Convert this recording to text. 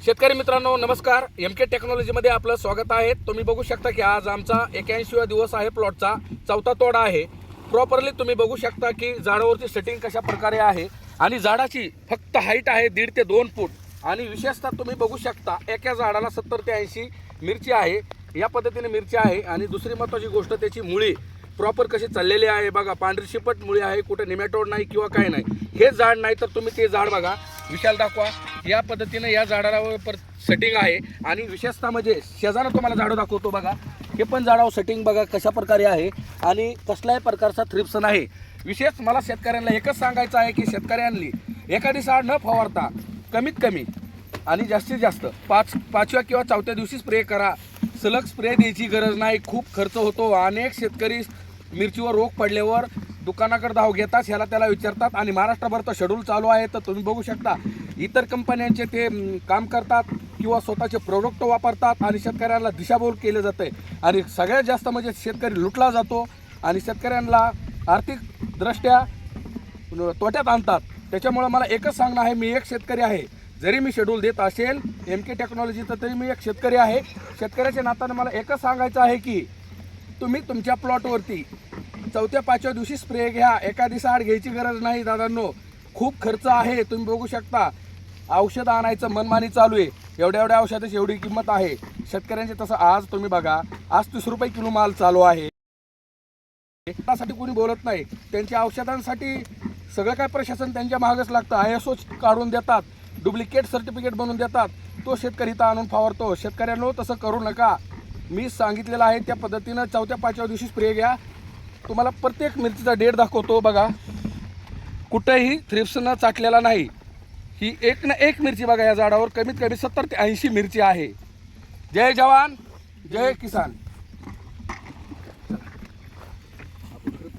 शेतकरी मित्रांनो नमस्कार. MK टेक्नॉलॉजीमध्ये आपलं स्वागत आहे. तुम्ही बघू शकता की आज आमचा 81वा दिवस आहे. प्लॉटचा चौथा तोडा आहे. प्रॉपरली तुम्ही बघू शकता की झाडावरची सेटिंग कशा प्रकारे आहे आणि झाडाची फक्त हाईट आहे 1.5 ते 2 फूट आणि विशेषतः तुम्ही बघू शकता एका झाडाला 70 ते 80 मिरची आहे. या पद्धतीने मिरची आहे आणि दुसरी महत्त्वाची गोष्ट त्याची मुळी प्रॉपर कशी चाललेली आहे बघा. पांढरी शिपट मुळी आहे, कुठे निमॅटोड नाही किंवा काय नाही. हे झाड नाही तर तुम्ही ते झाड बघा. विशाल दाखवा. या पद्धतीने या झाडावर सेटिंग आहे आणि विशेषतः म्हणजे शेजारनं तुम्हाला झाडं दाखवतो बघा. हे पण झाडावर सेटिंग बघा कशा प्रकारे आहे आणि कसल्याही प्रकारचा थ्रिप्स नाही. विशेष मला शेतकऱ्यांना एकच सांगायचं आहे की शेतकऱ्यांनी एखादी झाड न फवारता कमीत कमी आणि जास्तीत जास्त पाचव्या किंवा चौथ्या दिवशी स्प्रे करा. सलग स्प्रे द्यायची गरज नाही. खूप खर्च होतो. अनेक शेतकरी मिरचीवर रोग पडल्यावर दुकानाकडे धाव घेतात, ह्याला त्याला विचारतात आणि महाराष्ट्रभर तर शेड्यूल चालू आहे. तर तुम्ही बघू शकता इतर कंपन्यांचे ते काम करतात किंवा स्वतःचे प्रोडक्ट वापरतात आणि शेतकऱ्यांना दिशाभूल केलं जातं आहे आणि सगळ्यात जास्त म्हणजे शेतकरी लुटला जातो आणि शेतकऱ्यांना आर्थिकदृष्ट्या तोट्यात आणतात. त्याच्यामुळं मला एकच सांगणं आहे, मी एक शेतकरी आहे. जरी मी शेड्यूल देत असेल MK टेक्नॉलॉजीचं तरी मी एक शेतकरी आहे. शेतकऱ्याच्या नात्यानं मला एकच सांगायचं आहे की तुम्ही तुमच्या प्लॉटवरती चौथ्या पाचव्या दिवशी स्प्रे घ्या. एखादी साड घ्यायची गरज नाही दादांनो. खूप खर्च आहे. तुम्ही बघू शकता औषधं आणायचं मनमानी चालू आहे. एवढ्या औषधाची एवढी किंमत आहे शेतकऱ्यांची. तसं आज तुम्ही बघा, आज 30 रुपये किलो माल चालू आहे. त्यासाठी कोणी बोलत नाही. त्यांच्या औषधांसाठी सगळं काय प्रशासन त्यांच्या मागच लागतं. ISO काढून देतात, डुप्लिकेट सर्टिफिकेट बनवून देतात. तो शेतकरी इथं आणून फवारतो. शेतकऱ्यांनो तसं करू नका. मी सांगितलेलं आहे त्या पद्धतीनं चौथ्या पाचव्या दिवशी स्प्रे घ्या. तुम्हाला प्रत्येक मिरचीचा डेट दाखवतो बघा. कुठेही थ्रिप्स न चाटलेला नाही. ही एक ना एक मिरची बघा. या झाडावर कमीत कमी 70 ते 80 मिरची आहे. जय जवान जय किसान.